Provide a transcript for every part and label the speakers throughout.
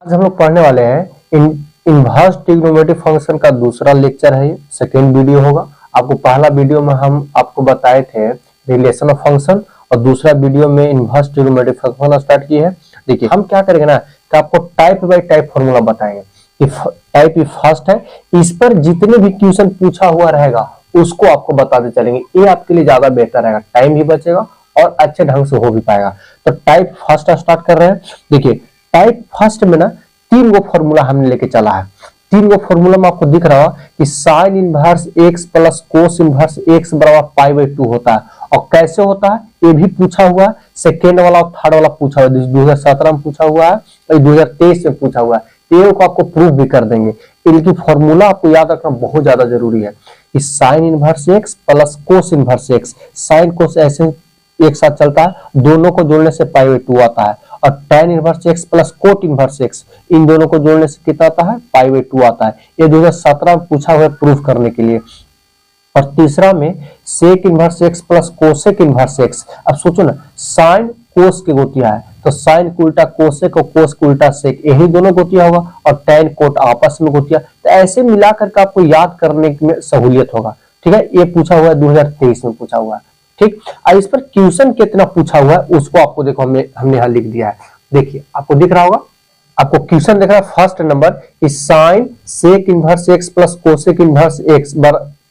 Speaker 1: आज हम लोग पढ़ने वाले हैं इनवर्स ट्रिग्नोमेट्रिक फंक्शन का दूसरा लेक्चर है। ये सेकेंड वीडियो होगा। आपको पहला वीडियो में हम आपको बताए थे रिलेशन ऑफ फंक्शन और दूसरा वीडियो में इनवर्स ट्रिग्नोमेट्रिक फंक्शन स्टार्ट की है। देखिए हम क्या करेंगे ना कि आपको टाइप बाय टाइप फॉर्मूला बताएंगे कि टाइप फर्स्ट है, इस पर जितने भी क्वेश्चन पूछा हुआ रहेगा उसको आपको बताते चलेंगे। ये आपके लिए ज्यादा बेहतर रहेगा, टाइम भी बचेगा और अच्छे ढंग से हो भी पाएगा। तो टाइप फर्स्ट स्टार्ट कर रहे हैं। देखिए टाइप फर्स्ट में ना तीन गो फॉर्मूला हमने लेके चला है। तीन गो फॉर्मूला में आपको दिख रहा हो कि sine inverse x plus cos inverse x बराबर पाई बाई 2 होता है। और कैसे होता है ये भी पूछा हुआ है। सेकेंड वाला और थर्ड वाला पूछा हुआ है, 2017 में पूछा हुआ है और 2023 में पूछा हुआ है। ये को आपको प्रूफ भी कर देंगे। इनकी फॉर्मूला आपको याद रखना बहुत ज्यादा जरूरी है कि sine inverse x plus cos inverse x, sine cos ऐसे एक साथ चलता है, दोनों को जोड़ने से पाई बाई 2 आता है। और tan inverse x plus cot inverse x, इन दोनों को जोड़ने से कितना आता है, पाई बाई 2 आता है। ये 2017 में पूछा हुआ है प्रूफ करने के लिए। और तीसरा में sec inverse x plus cosec inverse x. अब सोचो ना, साइन कोस के गोतिया है तो साइन को उल्टा कोसेक और कोस को उल्टा सेक, यही दोनों गोतिया होगा और tan कोट आपस में गोतिया, तो ऐसे मिलाकर के आपको याद करने में सहूलियत होगा। ठीक है, ये पूछा हुआ है 2023 में पूछा हुआ है। ठीक, अब इस पर क्वेश्चन कितना पूछा हुआ है उसको आपको देखो हमने यहाँ लिख दिया है। देखिए आपको दिख रहा होगा, आपको क्वेश्चन दिख रहा है first number is sine sec inverse x plus cosec inverse x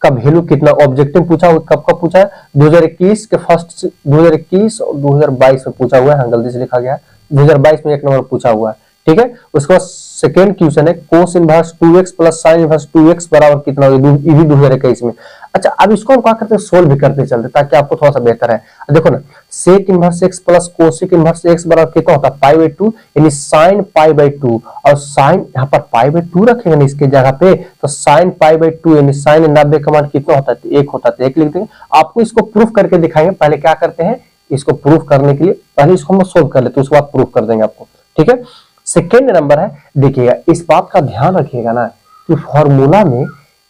Speaker 1: का वैल्यू कितना। ऑब्जेक्टिव पूछा हुआ, कब कब पूछा है, 2021 के फर्स्ट 2021 और 2022 में पूछा हुआ है। हाँ गलती से लिखा गया है, 2022 में एक नंबर पूछा हुआ है। ठीक है, उसके बाद सेकेंड क्वेश्चन है cos inverse 2x plus sine inverse 2x बराबर कितना होगा, ये भी 2021 में। अच्छा अब इसको हम क्या करते हैं, सोल्व भी करते चलते ताकि आपको थोड़ा सा बेहतर है। देखो ना, sec inverse x plus cosec inverse x बराबर कितना होता है, पाई बाई 2, यानी साइन पाई बाई 2। और साइन यहाँ पर पाई बाई 2 रखेंगे ना इसके जगह पे, तो साइन पाई बाई 2 यानी साइन 90 का मान कितना होता है, 1 होता है, तो 1 लिख देंगे। आपको इसको प्रूफ करके दिखाएंगे। पहले क्या करते हैं, इसको प्रूफ करने के लिए पहले इसको हम सोल्व कर लेते हैं, उसके बाद प्रूफ कर देंगे आपको। ठीक है, सेकेंड नंबर है, देखिएगा इस बात का ध्यान रखिएगा ना कि फॉर्मूला में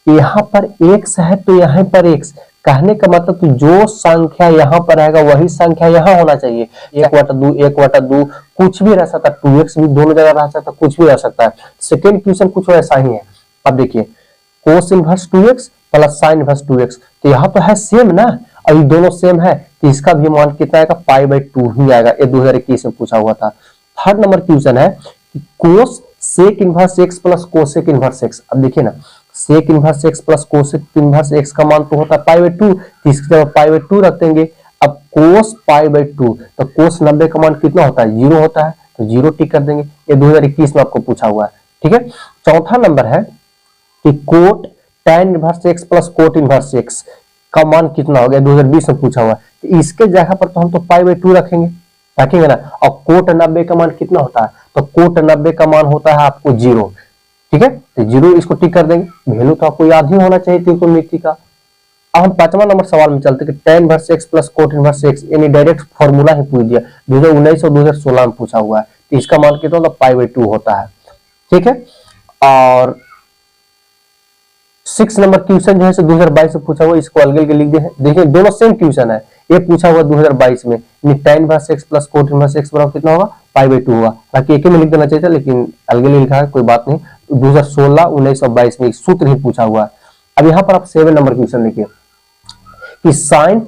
Speaker 1: यहाँ पर एक्स है तो यहाँ पर एक्स, कहने का मतलब कि जो संख्या यहाँ पर रहेगा वही संख्या यहाँ होना चाहिए। 1/2 कुछ भी रह सकता है, 2x भी दोनों जगह रह सकता है, कुछ भी रह सकता है। सेकेंड क्वेश्चन कुछ ऐसा ही है। अब देखिए cos inverse 2x plus sine inverse 2x, तो यहाँ तो है सेम ना, और ये दोनों सेम है तो इसका भी मान कितना आएगा, पाई बाई 2 ही आएगा। ये 2021 में पूछा हुआ था। थर्ड नंबर क्वेश्चन है cosec inverse x plus cosec inverse x. अब देखिए ना, sec inverse x plus cosec inverse x का मान तो होता है पाई बाई 2, तो इसकी जगह पाई बाई 2 रख देंगे। अब कोस पाई बाई 2, तो कोस 90 का मान कितना होता है, 0 होता है, तो 0 टिक कर देंगे। ये 2021 में आपको पूछा हुआ है। ठीक है, चौथा नंबर है कि cot tan inverse x plus cot inverse x का मान कितना हो गया, 2020 में पूछा हुआ है। तो इसके जगह पर तो हम तो पाई बाई 2 रखेंगे ना। और कोट 90 का मान कितना होता है, तो कोट 90 का मान होता है आपको 0। ठीक है, तो 0 इसको टिक कर देंगे। वैल्यू तो आपको याद ही होना चाहिए त्रिकोणमिति का। अब हम पांचवा नंबर सवाल में चलते हैं कि tan inverse x plus cot inverse x, यानी डायरेक्ट फॉर्मूला ही पूछ दिया। 2019 और 2016 में पूछा हुआ है, तो इसका मान कितना होता है, पाई बाई 2 होता है। ठीक है, और 6 नंबर क्वेश्चन जो है 2022 में पूछा हुआ, इसको अलग लिख दिए हैं। देखिए दोनों सेम क्वेश्चन है। ये पूछा हुआ 2022 में, tan inverse x plus cot inverse x बराबर कितना होगा, पाई बाई 2 होगा। बाकी एक ही में लिख देना चाहिए था, लेकिन अलग लिखा है, कोई बात नहीं। 2016, 19 और 22 में सूत्र ही पूछा हुआ है। अब यहाँ पर आप 7 नंबर क्वेश्चन लिखिए कि sine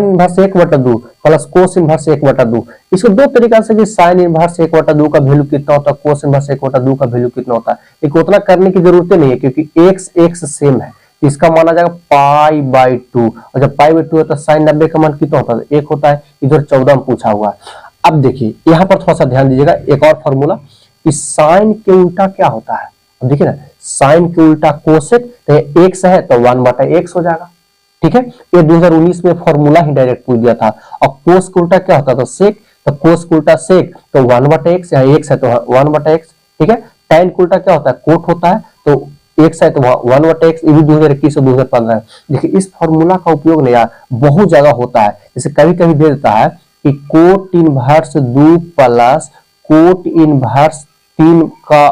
Speaker 1: inverse 1/2 plus cos inverse 1/2। इसको दो तरीका से कि साइन इनवर्स 1/2 का वैल्यू कितना होता है, कोस इनवर्स 1/2 का वैल्यू कितना होता है। लेकिन उतना करने की जरूरत नहीं है क्योंकि x सेम है, इसका माना जाएगा पाई बाई 2। और जब पाई बाई 2 है तो साइन 90 का मान कितना होता है, 1 होता है। इधर 14 में पूछा हुआ है। अब देखिए यहाँ पर थोड़ा सा ध्यान दीजिएगा, एक और फॉर्मूला कि साइन के उल्टा क्या होता है। अब देखिए ना, साइन के उल्टा कोसेक, तो x है तो 1/x हो जाएगा। ठीक है, ये 2019 में फॉर्मूला ही डायरेक्ट पूछ दिया था। और कोस का उल्टा क्या होता था, सेक, तो कोस का उल्टा सेक, तो 1/x, यहाँ x है तो 1/x। ठीक है, tan का उल्टा क्या होता है, कोट होता है, तो x है तो 1/x। ये भी 2021 और 2015 है। देखिए इस फॉर्मूला का उपयोग नहीं यार बहुत ज्यादा होता है। जैसे कभी कभी दे देता है कि cot inverse 2 plus cot inverse 3 का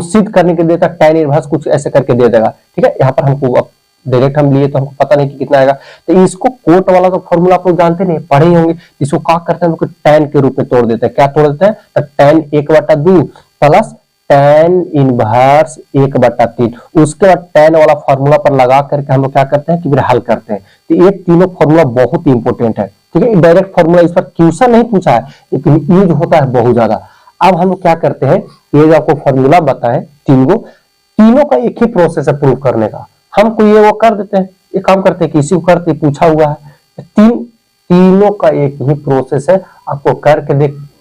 Speaker 1: सिद्ध करने के देता है, tan इनवर्स कुछ ऐसे करके दे देगा। ठीक है, यहाँ पर हमको डायरेक्ट हम लिए तो हमको पता नहीं कि कितना आएगा। तो इसको कोट वाला तो फॉर्मूला आप लोग जानते नहीं, पढ़े ही होंगे। इसको क्या करते हैं, tan के रूप में तोड़ देते हैं। क्या तोड़ देते हैं, तो tan 1/2 प्लस tan इनवर्स 1/3। उसके बाद tan वाला फॉर्मूला पर लगा करके हम लोग क्या करते हैं कि फिर हल करते हैं। तो ये तीनों फॉर्मूला बहुत ही इंपॉर्टेंट है, ठीक है। डायरेक्ट फॉर्मूला इस पर क्वेश्चन नहीं पूछा है लेकिन यूज होता है बहुत ज्यादा। अब हम लोग क्या करते हैं, ये जो आपको फॉर्मूला बताएं तीनों का एक ही प्रोसेस है प्रूव करने का। हम कोई ये वो कर देते हैं, ये काम करते हैं, किसी को करते पूछा हुआ है, तीनों का एक ही प्रोसेस है। आपको करके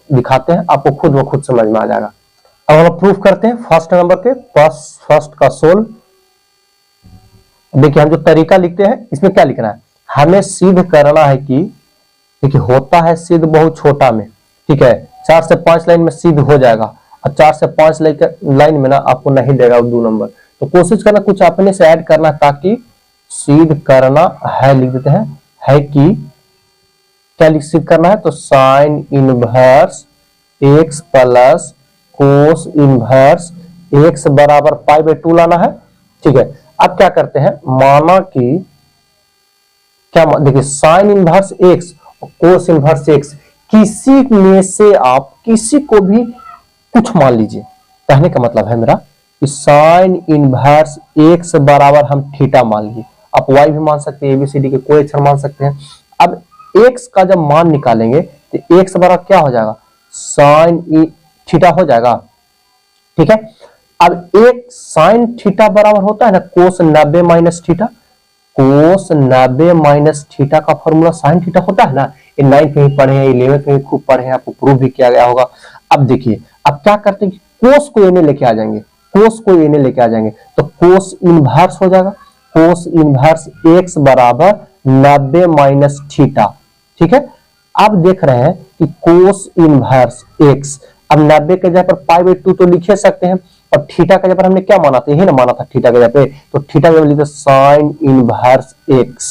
Speaker 1: दिखाते हैं, आपको खुद व खुद समझ में आ जाएगा। अब हम प्रूफ करते हैं फर्स्ट नंबर के फर्स्ट का सोल्व। देखिए हम जो तरीका लिखते हैं इसमें क्या लिखना है, हमें सिद्ध करना है कि देखिए होता है सिद्ध बहुत छोटा में, ठीक है। 4 से 5 लाइन में सिद्ध हो जाएगा और 4 से 5 लाइन में ना आपको नहीं देगा 2 नंबर। तो कोशिश करना कुछ अपने से ऐड करना ताकि सिद्ध करना है, लिख देते हैं है कि क्या सिद्ध करना है, तो sine inverse x plus cos inverse x बराबर π/2 लाना है, ठीक है। अब क्या करते हैं, माना कि क्या देखिए साइन इनवर्स x और कोस इनवर्स x किसी में से आप किसी को भी कुछ मान लीजिए। कहने का मतलब है मेरा कि साइन इनवर्स x बराबर हम थीटा मान लीजिए, आप y भी मान सकते हैं, ABCD के कोई अक्षर मान सकते हैं। अब x का जब मान निकालेंगे तो x बराबर क्या हो जाएगा, साइन थीटा हो जाएगा, ठीक है। अब एक साइन थीटा बराबर होता है ना कोस 90 माइनस थीटा। कोस 90 माइनस थीटा का फॉर्मूला साइन थीटा होता है ना, ये 9th में ही पढ़े हैं, 11th में खूब पढ़े हैं, आपको प्रूव भी किया गया होगा। अब देखिए अब क्या करते हैं कि कोस को एने लेके आ जाएंगे, कोस को एने लेके आ जाएंगे तो कोस इनवर्स हो जाएगा, कोस इनवर्स x बराबर 90 माइनस थीटा, ठीक है। अब देख रहे हैं कि कोस इनवर्स x, अब 90 के जगह पर π/2 तो लिखे सकते हैं और थीटा के जगह पर हमने क्या माना था, यही ना माना था थीटा के जगह पे, तो थीटा के जगह लिखते साइन इनवर्स x।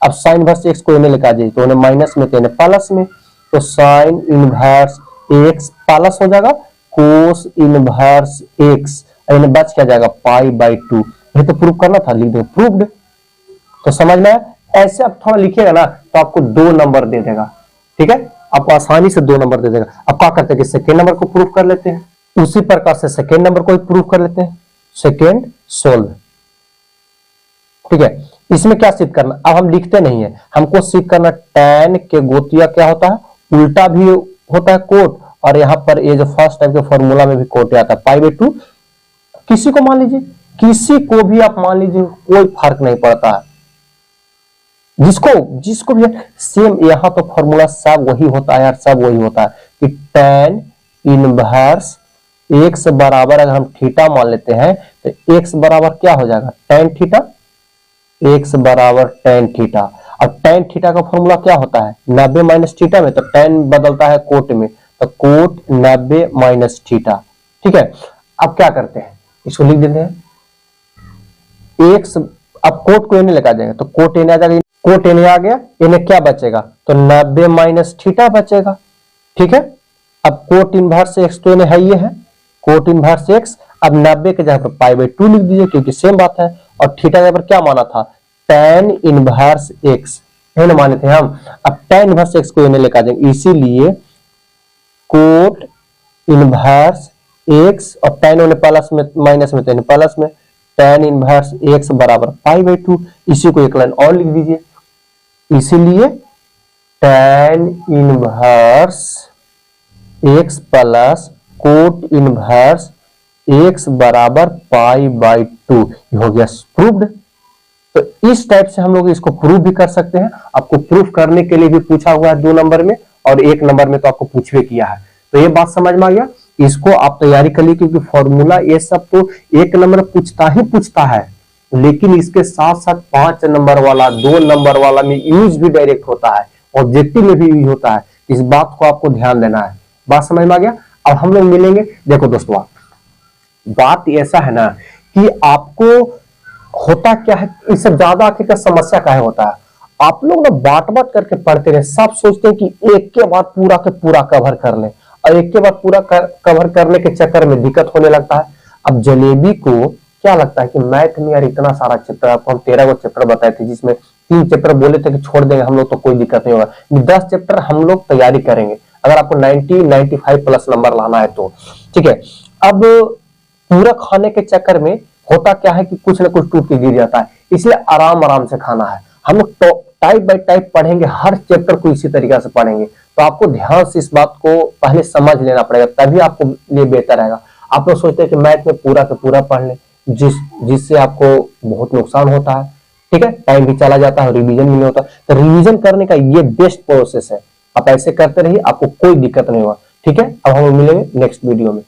Speaker 1: अब साइन इनवर्स x को इन्हें लेकर आ जाइए तो उन्हें माइनस में तो इन्हें प्लस में, तो साइन इनवर्स x प्लस हो जाएगा कोस इनवर्स x, इन्हें बच क्या जाएगा π/2। ये तो प्रूव करना था, लिख दो प्रूव्ड। तो समझ में ऐसे आप थोड़ा लिखिएगा ना तो आपको 2 नंबर दे देगा, ठीक है, आपको आसानी से 2 नंबर दे देगा। अब क्या करते हैं कि सेकेंड नंबर को प्रूव कर लेते हैं, उसी प्रकार से सेकेंड नंबर को प्रूव कर लेते हैं, सेकेंड सोल्व, ठीक है। इसमें क्या सिद्ध करना, अब हम लिखते नहीं है, हमको सिद्ध करना tan के गोतिया क्या होता है, उल्टा भी होता है कोट, और यहाँ पर ये जो फर्स्ट टाइप के फॉर्मूला में भी कोट आता है π/2। किसी को मान लीजिए, किसी को भी आप मान लीजिए, कोई फर्क नहीं पड़ता है, जिसको भी सेम यहाँ तो फॉर्मूला सब वही होता है यार, सब वही होता है कि tan इनवर्स x बराबर अगर हम थीटा मान लेते हैं तो x बराबर क्या हो जाएगा tan थीटा, x बराबर tan थीटा। अब tan थीटा का फॉर्मूला क्या होता है 90 माइनस थीटा में, तो tan बदलता है कोट में, तो कोट 90 माइनस थीटा, ठीक है। अब क्या करते हैं, इसको लिख देते हैं x, अब कोट को इन्हें लेकर जाएंगे तो कोट इन्हें आ जाएगा, कोट इन्हें आ गया, इन्हें क्या बचेगा तो 90 माइनस थीटा बचेगा, ठीक है। अब कोट इनवर्स x तो इन्हें है, ये है कोट इनवर्स x। अब 90 के जगह पर π/2 लिख दीजिए क्योंकि सेम बात है, और थीटा के जगह पर क्या माना था tan इनवर्स x, है ना माने थे हम। अब tan इनवर्स x को इन्हें लेकर जाएंगे, इसीलिए कोट इनवर्स x और tan उन्हें प्लस में माइनस में, तो प्लस में tan इनवर्स x बराबर π/2। इसी को एक लाइन और लिख दीजिए, इसीलिए tan inverse x plus cot inverse x बराबर π/2, हो गया प्रूव्ड। तो इस टाइप से हम लोग इसको प्रूव भी कर सकते हैं। आपको प्रूफ करने के लिए भी पूछा हुआ है 2 नंबर में, और 1 नंबर में तो आपको पूछवे किया है। तो ये बात समझ में आ गया, इसको आप तैयारी कर लीजिए क्योंकि फॉर्मूला ये सब तो 1 नंबर पूछता ही पूछता है, लेकिन इसके साथ साथ 5 नंबर वाला 2 नंबर वाला में यूज भी डायरेक्ट होता है, ऑब्जेक्टिव में भी यूज होता है। इस बात को आपको ध्यान देना है। बात समझ में आ गया। अब हम लोग मिलेंगे, देखो दोस्तों बात ऐसा है ना कि आपको होता क्या है, इससे ज्यादा आखिर का समस्या क्या होता है, आप लोग ना बात बात करके पढ़ते रहे, सब सोचते हैं कि एक के बाद पूरा के पूरा कवर कर लें, और एक के बाद पूरा कवर करने के चक्कर में दिक्कत होने लगता है। अब जलेबी को क्या लगता है कि मैथ में यार इतना सारा चैप्टर, आपको हम 13 चैप्टर बताए थे जिसमें 3 चैप्टर बोले थे कि छोड़ देंगे हम लोग तो कोई दिक्कत नहीं होगा, 10 चैप्टर हम लोग तैयारी करेंगे अगर आपको 90-95 प्लस नंबर लाना है तो, ठीक है। अब पूरा खाने के चक्कर में होता क्या है कि कुछ ना कुछ टूट के गिर जाता है, इसलिए आराम आराम से खाना है। हम लोग तो टाइप बाय टाइप पढ़ेंगे, हर चैप्टर को इसी तरीके से पढ़ेंगे, तो आपको ध्यान से इस बात को पहले समझ लेना पड़ेगा, तभी आपको लिए बेहतर रहेगा। आप लोग सोचते हैं कि मैथ में पूरा का पूरा पढ़ लें, जिससे आपको बहुत नुकसान होता है। ठीक है, टाइम भी चला जाता है, रिवीजन भी नहीं होता। तो रिवीजन करने का ये बेस्ट प्रोसेस है, आप ऐसे करते रहिए, आपको कोई दिक्कत नहीं होगा। ठीक है, अब हम मिलेंगे नेक्स्ट वीडियो में।